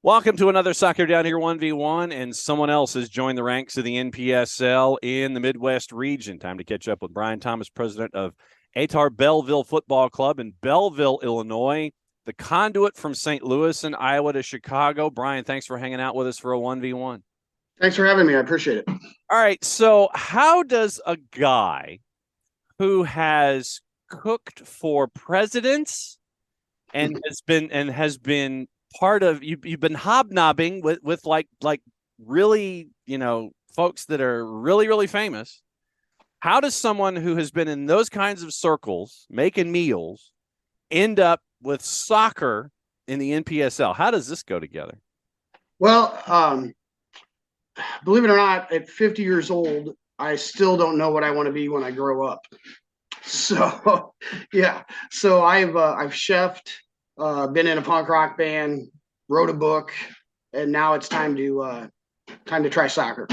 Welcome to another Soccer Down Here 1v1, and someone else has joined the ranks of the NPSL in the Midwest region. Time to catch up with Brian Thomas, president of Ehtar Belleville Football Club in Belleville, Illinois, the conduit from St. Louis and Iowa to Chicago. Brian, thanks for hanging out with us for a 1v1. Thanks for having me. I appreciate it. All right, so how does a guy who has cooked for presidents and has been part of you've been hobnobbing with like really, folks that are really famous. How does someone who has been in those kinds of circles making meals end up with soccer in the NPSL? How does this go together? Well, believe it or not, at 50 years old, I still don't know what I want to be when I grow up. So, yeah. So I've chefed, been in a punk rock band, wrote a book, and now it's time to try soccer.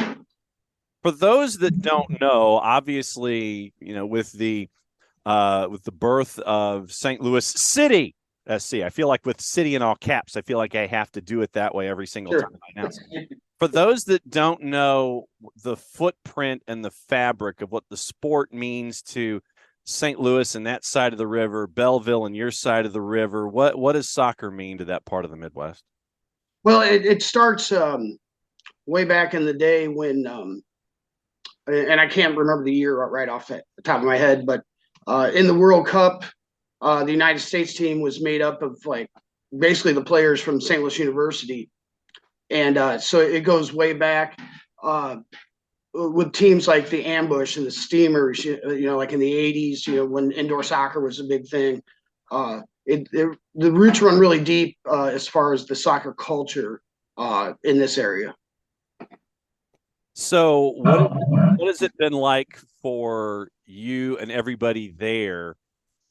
For those that don't know, obviously, with the birth of St. Louis City SC, I feel like with city in all caps, I feel like I have to do it that way every single time I announce it. For those that don't know the footprint and the fabric of what the sport means to St. Louis and that side of the river, Belleville and your side of the river, what does soccer mean to that part of the Midwest? Well, it starts way back in the day when, and I can't remember the year right off the top of my head, but in the World Cup, the United States team was made up of basically the players from St. Louis University. And so it goes way back with teams like the Ambush and the Steamers, like in the 80s, when indoor soccer was a big thing. The roots run really deep as far as the soccer culture in this area. So what has it been like for you and everybody there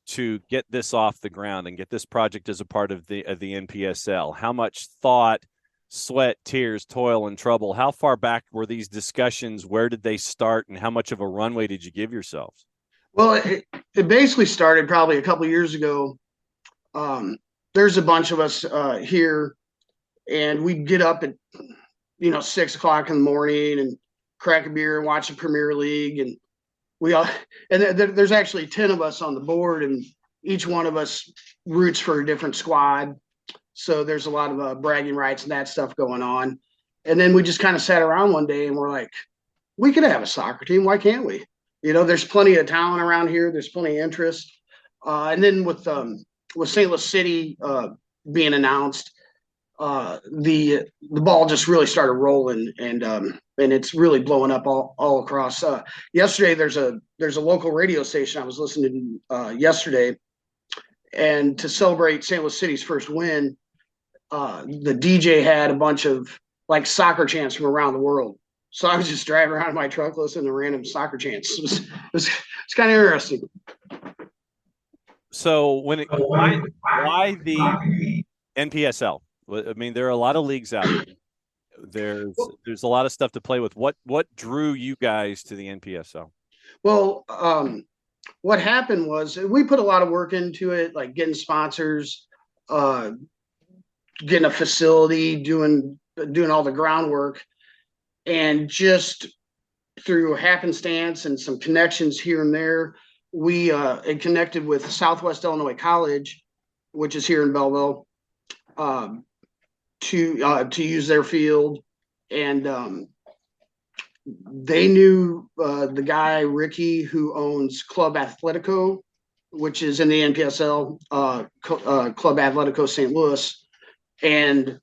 to get this off the ground and get this project as a part of the NPSL? How much thought, sweat, tears, toil, and trouble? How far back were these discussions? Where did they start? And how much of a runway did you give yourselves? Well, it basically started probably a couple of years ago. There's a bunch of us here, and we'd get up at 6 o'clock in the morning and crack a beer and watch the Premier League, and there's actually 10 of us on the board, and each one of us roots for a different squad. So there's a lot of bragging rights and that stuff going on. And then we just kind of sat around one day and we're like, we could have a soccer team. Why can't we? There's plenty of talent around here. There's plenty of interest. And then with St. Louis City being announced, the ball just really started rolling, and it's really blowing up all across. Yesterday, there's a local radio station I was listening to yesterday, and to celebrate St. Louis City's first win, the DJ had a bunch of soccer chants from around the world. So I was just driving around in my truck listening to random soccer chants. It's kind of interesting. So why the NPSL? I mean, there are a lot of leagues out there. There's a lot of stuff to play with. What drew you guys to the NPSL? Well, what happened was we put a lot of work into it, like getting sponsors, getting a facility, doing all the groundwork, and just through happenstance and some connections here and there, we had connected with Southwest Illinois College, which is here in Belleville, to use their field, and they knew the guy Ricky, who owns Club Atletico, which is in the NPSL, Club Atletico St. Louis, and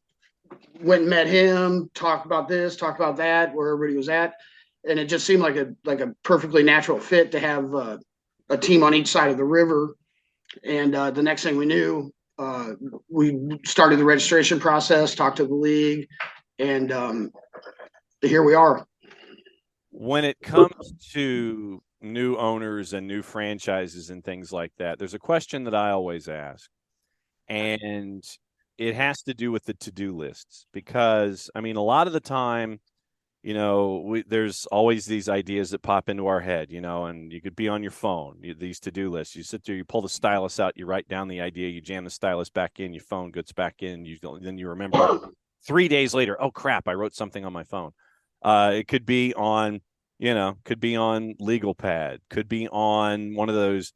went and met him, talked about this, talked about that, where everybody was at, and it just seemed like a perfectly natural fit to have a team on each side of the river. And the next thing we knew, we started the registration process, talked to the league, and here we are. When it comes to new owners and new franchises and things like that, there's a question that I always ask, and it has to do with the to-do lists, because, I mean, a lot of the time, there's always these ideas that pop into our head, and you could be on your phone, these to-do lists. You sit there, you pull the stylus out, you write down the idea, you jam the stylus back in, your phone gets back in, then you remember 3 days later, oh crap, I wrote something on my phone. It could be on, could be on legal pad, could be on one of those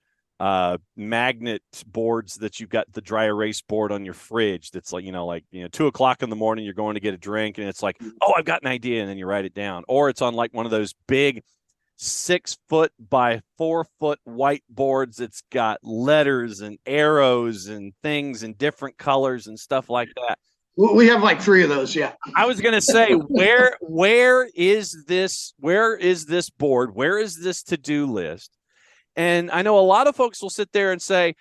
magnet boards that you've got, the dry erase board on your fridge. That's like, 2:00 in the morning, you're going to get a drink and it's like, oh, I've got an idea. And then you write it down. Or it's on like one of those big 6-foot by 4-foot whiteboards. It's got letters and arrows and things in different colors and stuff like that. We have like 3 of those. Yeah. I was going to say, where is this board? Where is this to-do list? And I know a lot of folks will sit there and say,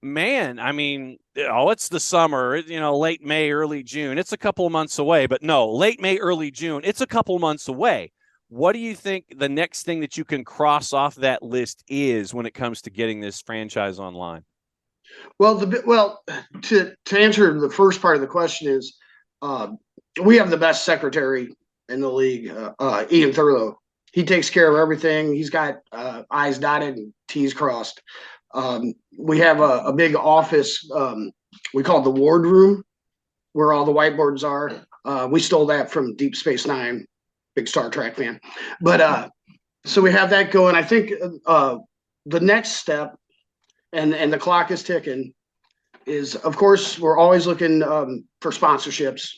man, I mean, it's the summer, late May, early June. It's a couple of months away. But no, late May, early June, it's a couple of months away. What do you think the next thing that you can cross off that list is when it comes to getting this franchise online? Well, to answer the first part of the question is, we have the best secretary in the league, Ian Thurlow. He takes care of everything. He's got I's dotted and T's crossed. We have a big office. We call it the ward room, where all the whiteboards are. We stole that from Deep Space Nine, big Star Trek fan. But so we have that going. I think the next step, and the clock is ticking, is, of course, we're always looking for sponsorships.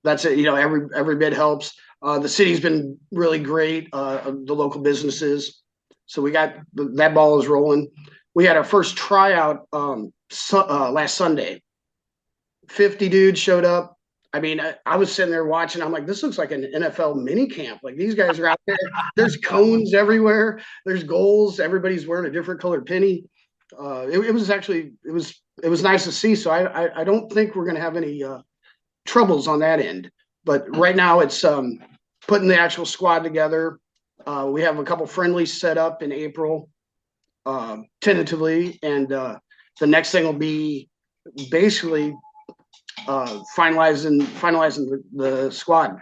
That's it. Every bit helps. The city's been really great, the local businesses. So we got that ball is rolling. We had our first tryout last Sunday. 50 dudes showed up. I mean, I was sitting there watching. I'm like, this looks like an NFL mini camp. Like, these guys are out there. There's cones everywhere. There's goals. Everybody's wearing a different colored penny. It was nice to see. So I don't think we're going to have any troubles on that end. But right now it's putting the actual squad together. We have a couple friendlies set up in April, tentatively, and the next thing will be basically finalizing the squad.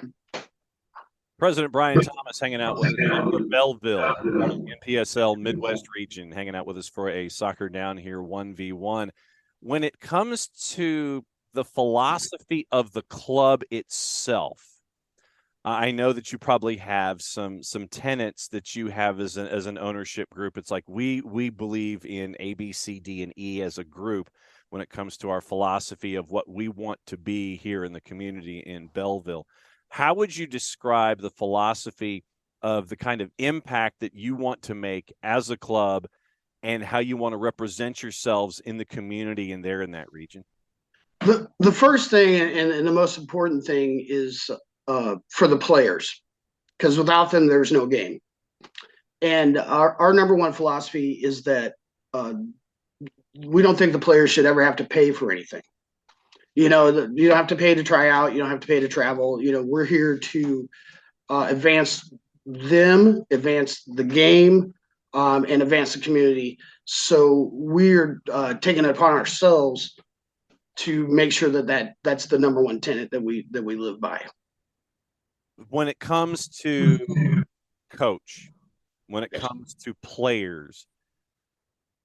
President Brian Thomas hanging out with Belleville, NPSL Midwest region, hanging out with us for a Soccer Down Here 1v1. When it comes to the philosophy of the club itself, I know that you probably have some tenets that you have as an ownership group. It's like we believe in A, B, C, D, and E as a group when it comes to our philosophy of what we want to be here in the community in Belleville. How would you describe the philosophy of the kind of impact that you want to make as a club and how you want to represent yourselves in the community and there in that region? The first thing and the most important thing is for the players, because without them, there's no game. And our number one philosophy is that we don't think the players should ever have to pay for anything. You don't have to pay to try out. You don't have to pay to travel. We're here to advance them, advance the game, and advance the community. So we're taking it upon ourselves to make sure that's the number one tenet that we live by. When it comes to coach, when it comes to players,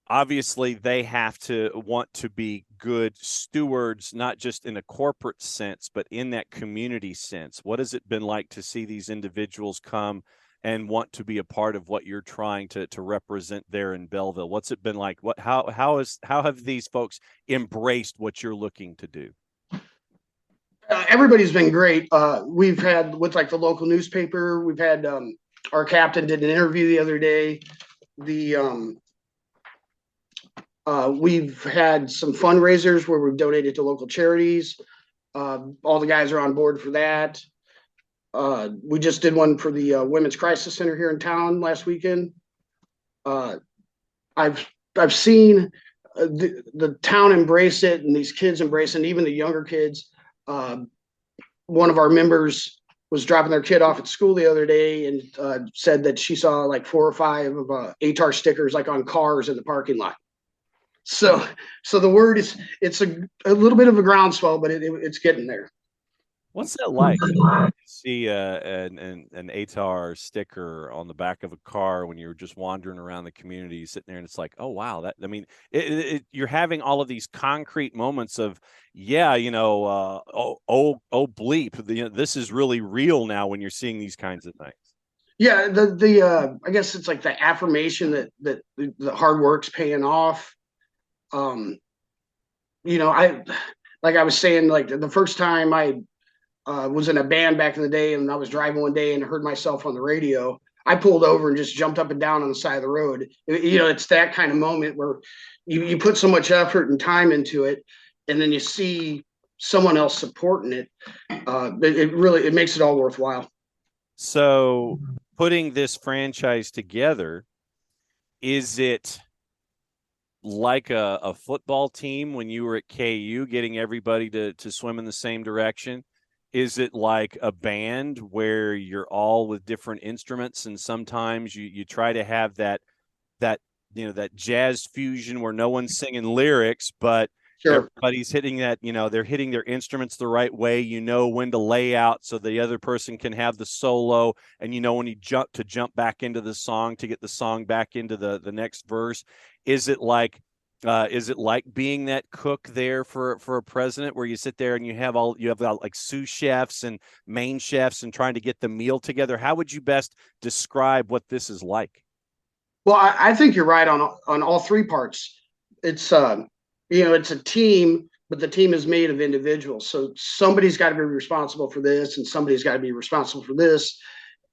obviously they have to want to be good stewards, not just in a corporate sense, but in that community sense. What has it been like to see these individuals come and want to be a part of what you're trying to represent there in Belleville? What's it been like? How have these folks embraced what you're looking to do? Everybody's been great. We've had, with like the local newspaper, we've had our captain did an interview the other day. We've had some fundraisers where we've donated to local charities. All the guys are on board for that. We just did one for the Women's Crisis Center here in town last weekend. I've seen the town embrace it, and these kids embrace it, and even the younger kids. One of our members was dropping their kid off at school the other day and said that she saw like 4 or 5 of Ehtar stickers like on cars in the parking lot. So the word is, it's a little bit of a groundswell, but it's getting there. What's that like? You see an Ehtar sticker on the back of a car when you're just wandering around the community, sitting there, and it's like, oh wow, that I mean, you're having all of these concrete moments of, yeah, oh bleep, this is really real now when you're seeing these kinds of things. Yeah, the I guess it's like the affirmation that the hard work's paying off. Um, I like I was saying, like the first time I was in a band back in the day, and I was driving one day and heard myself on the radio. I pulled over and just jumped up and down on the side of the road. It's that kind of moment where you put so much effort and time into it, and then you see someone else supporting it. It makes it all worthwhile. So, putting this franchise together, is it like a football team when you were at KU, getting everybody to swim in the same direction? Is it like a band where you're all with different instruments, and sometimes you try to have that that jazz fusion where no one's singing lyrics, but Sure. everybody's hitting that, they're hitting their instruments the right way, when to lay out so the other person can have the solo, and when you jump back into the song to get the song back into the next verse. Is it like being that cook there for a president, where you sit there and you have like sous chefs and main chefs and trying to get the meal together? How would you best describe what this is like? Well, I think you're right on all three parts. It's it's a team, but the team is made of individuals. So somebody's got to be responsible for this, and somebody's got to be responsible for this.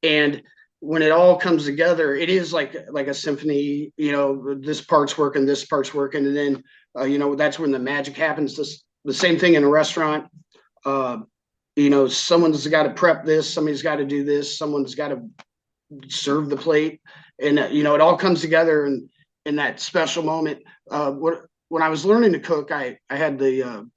And when it all comes together, it is like a symphony. This part's working, this part's working, and then that's when the magic happens. The same thing in a restaurant. Someone's got to prep this, somebody's got to do this, someone's got to serve the plate, and it all comes together in that special moment. When I was learning to cook, I had the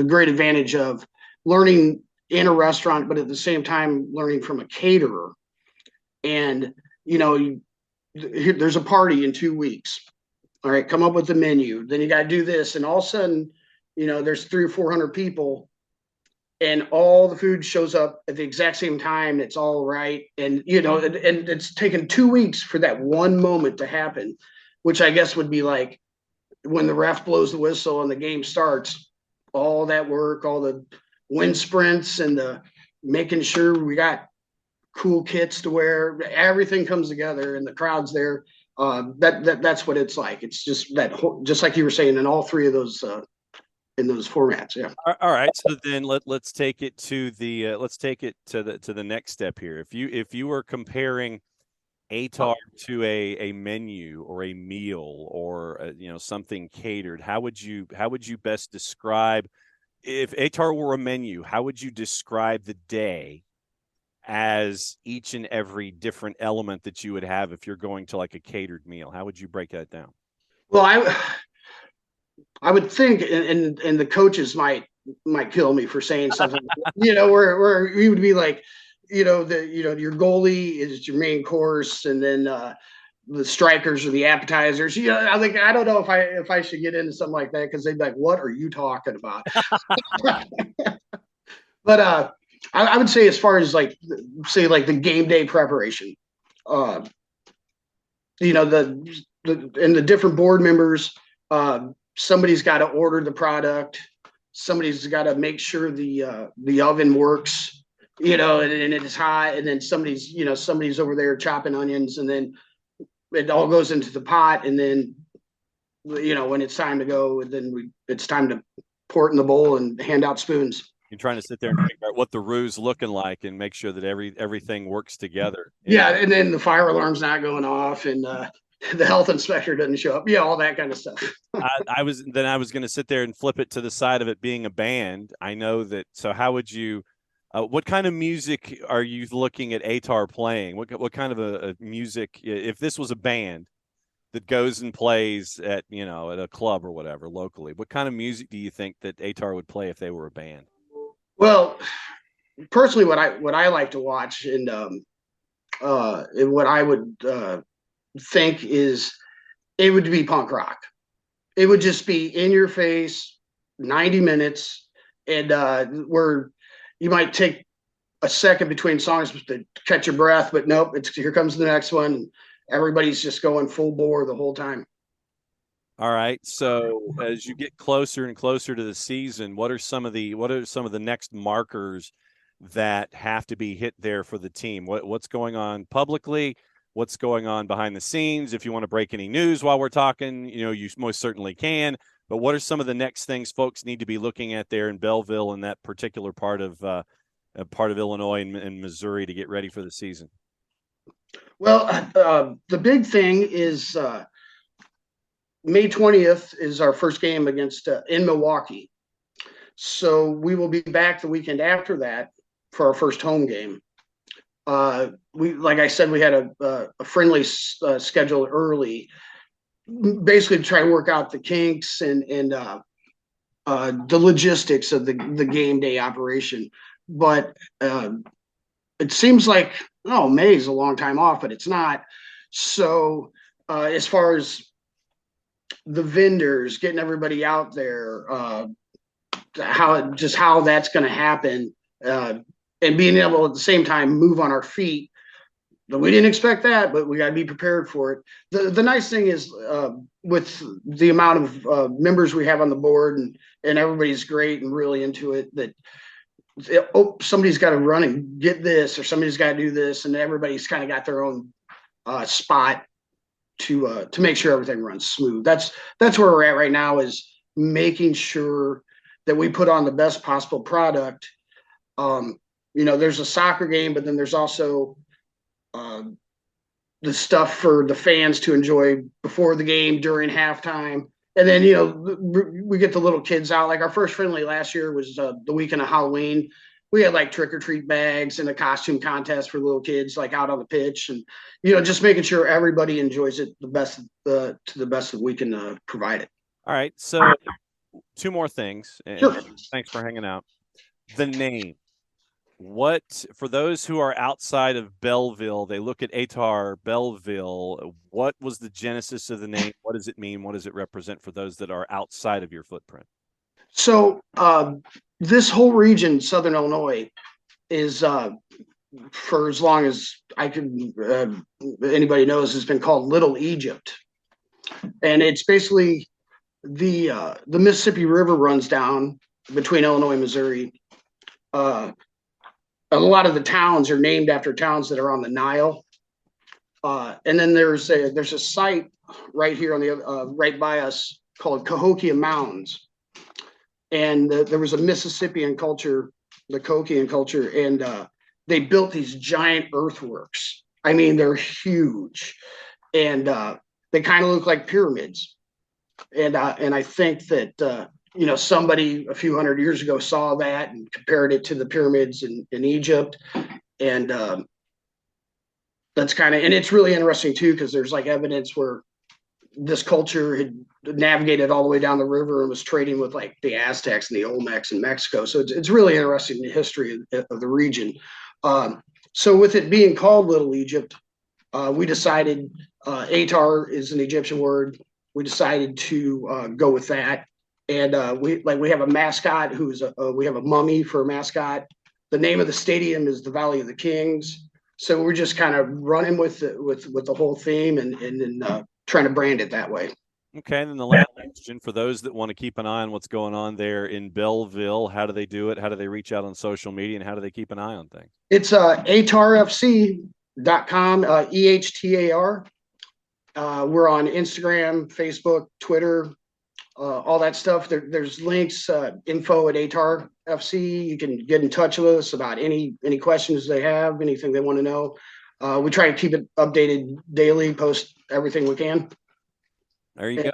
great advantage of learning in a restaurant, but at the same time learning from a caterer. And there's a party in 2 weeks. All right, come up with the menu. Then you got to do this, and all of a sudden, there's 300 or 400 people, and all the food shows up at the exact same time. It's all right. And, and it's taken 2 weeks for that one moment to happen, which I guess would be like when the ref blows the whistle and the game starts, all that work, all the wind sprints and the making sure we got cool kits to wear, everything comes together and the crowd's there. That's what it's like. It's just just like you were saying, in all three of those, in those formats. Yeah. All right. So then let's take it to the next step here. If you were comparing Ehtar to a menu or a meal or something catered, how would you best describe, if Ehtar were a menu, how would you describe the day as each and every different element that you would have if you're going to like a catered meal? How would you break that down? Well, I would think, and the coaches might kill me for saying something, where we would be like, your goalie is your main course, and then the strikers are the appetizers. I don't know if I should get into something like that, because they'd be like, "What are you talking about?" But I would say, as far as like the game day preparation, uh, the different board members. Somebody's got to order the product. Somebody's got to make sure the oven works, and it's hot. And then somebody's over there chopping onions, and then it all goes into the pot. And then, when it's time to go, then it's time to pour it in the bowl and hand out spoons. You're trying to sit there and figure out what the roux looking like and make sure that everything works together. Yeah, and then the fire alarm's not going off, and the health inspector doesn't show up. Yeah, all that kind of stuff. I was going to sit there and flip it to the side of it being a band. I know that. So how would you? What kind of music are you looking at Ehtar playing? What kind of a music? If this was a band that goes and plays at at a club or whatever locally, what kind of music do you think that Ehtar would play if they were a band? Well, personally, what I like to watch, and what I would think is, it would be punk rock. It would just be in your face, 90 minutes, and where you might take a second between songs to catch your breath, but nope, it's here comes the next one. And everybody's just going full bore the whole time. All right. So as you get closer and closer to the season, what are some of the next markers that have to be hit there for the team? What's going on publicly? What's going on behind the scenes? If you want to break any news while we're talking, you most certainly can. But what are some of the next things folks need to be looking at there in Belleville and that particular part of Illinois and Missouri to get ready for the season? Well, the big thing is May 20th is our first game against in Milwaukee. So we will be back the weekend after that for our first home game. Like I said, we had a friendly schedule early, basically to try to work out the kinks and the logistics of the game day operation. But it seems like, May is a long time off, but it's not. So as far as the vendors, getting everybody out there, how that's going to happen, and being able at the same time move on our feet. We didn't expect that, but we got to be prepared for it. The nice thing is with the amount of members we have on the board, and everybody's great and really into it, that somebody's got to run and get this, or somebody's got to do this, and everybody's kind of got their own spot to make sure everything runs smooth. That's where we're at right now, is making sure that we put on the best possible product. There's a soccer game, but then there's also the stuff for the fans to enjoy before the game, during halftime. And then, we get the little kids out. Like our first friendly last year was the weekend of Halloween. We had like trick or treat bags and a costume contest for little kids, like out on the pitch, and just making sure everybody enjoys it to the best that we can provide it. All right, so 2 more things. And sure. Thanks for hanging out. The name. What, for those who are outside of Belleville, they look at Ehtar Belleville. What was the genesis of the name? What does it mean? What does it represent for those that are outside of your footprint? So this whole region, Southern Illinois, is for as long as I can, anybody knows, has been called Little Egypt, and it's basically the Mississippi River runs down between Illinois and Missouri. A lot of the towns are named after towns that are on the Nile, and then there's a site right here on the right by us called Cahokia Mounds. And there was a Mississippian culture, the Kokian culture, and they built these giant earthworks. I mean, they're huge, and they kind of look like pyramids. And I think that somebody a few hundred years ago saw that and compared it to the pyramids in Egypt, and that's kind of, and it's really interesting too, because there's like evidence where this culture had navigated all the way down the river and was trading with like the Aztecs and the Olmecs in Mexico. So it's really interesting, the history of the region. So with it being called Little Egypt, we decided, Ehtar is an Egyptian word. We decided to go with that. And we have a mascot we have a mummy for a mascot. The name of the stadium is the Valley of the Kings. So we're just kind of running with the whole theme and then trying to brand it that way. Okay, and then the last question, for those that want to keep an eye on what's going on there in Belleville, how do they do it? How do they reach out on social media, and how do they keep an eye on things? It's ehtarfc.com, EHTAR. We're on Instagram, Facebook, Twitter, all that stuff. There's links, info at Ehtar FC. You can get in touch with us about any questions they have, anything they want to know. We try to keep it updated daily, post everything we can. There you go.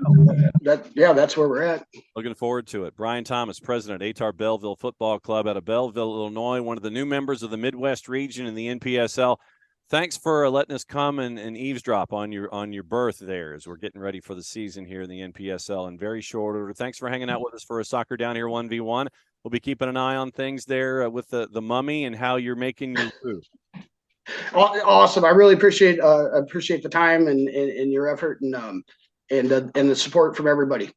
That's where we're at. Looking forward to it. Brian Thomas, president, Ehtar Belleville Football Club out of Belleville, Illinois, one of the new members of the Midwest region in the NPSL. Thanks for letting us come and eavesdrop on your berth there as we're getting ready for the season here in the NPSL in very short order. Thanks for hanging out with us for a Soccer Down Here 1v1. We'll be keeping an eye on things there with the mummy and how you're making your food. Awesome. I really appreciate the time and your effort and the support from everybody.